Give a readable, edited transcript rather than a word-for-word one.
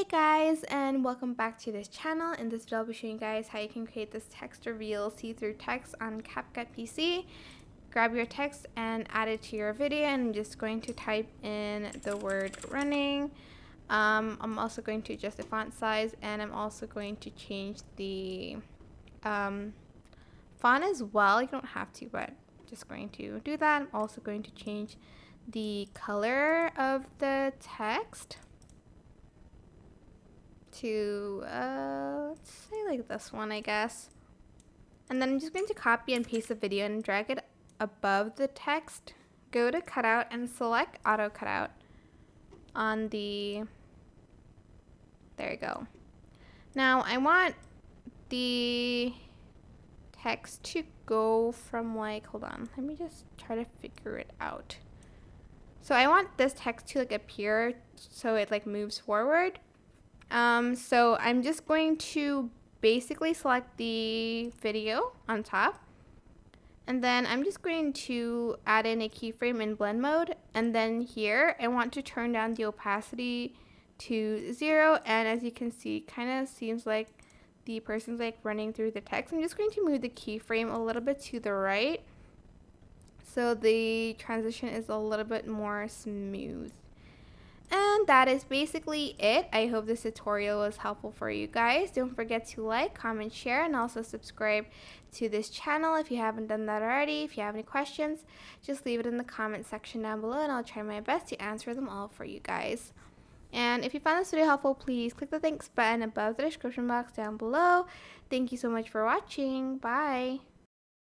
Hey guys, and welcome back to this channel. In this video I'll be showing you guys how you can create this text reveal see-through text on CapCut PC. Grab your text and add it to your video, and I'm just going to type in the word running. I'm also going to adjust the font size, and I'm also going to change the font as well. You don't have to, but just going to do that. I'm also going to change the color of the text to let's say like this one, I guess. And then I'm just going to copy and paste the video and drag it above the text. Go to cutout and select auto cutout on the, there you go. Now I want the text to go from like, hold on, let me just try to figure it out. So I want this text to like appear so it like moves forward. So I'm just going to basically select the video on top, and then I'm just going to add in a keyframe in blend mode, and then here I want to turn down the opacity to 0, and as you can see, kind of seems like the person's like running through the text. I'm just going to move the keyframe a little bit to the right so the transition is a little bit more smooth. And that is basically it. I hope this tutorial was helpful for you guys. Don't forget to like, comment, share, and also subscribe to this channel if you haven't done that already. If you have any questions, just leave it in the comment section down below, and I'll try my best to answer them all for you guys. And if you found this video helpful, please click the thanks button above the description box down below. Thank you so much for watching. Bye.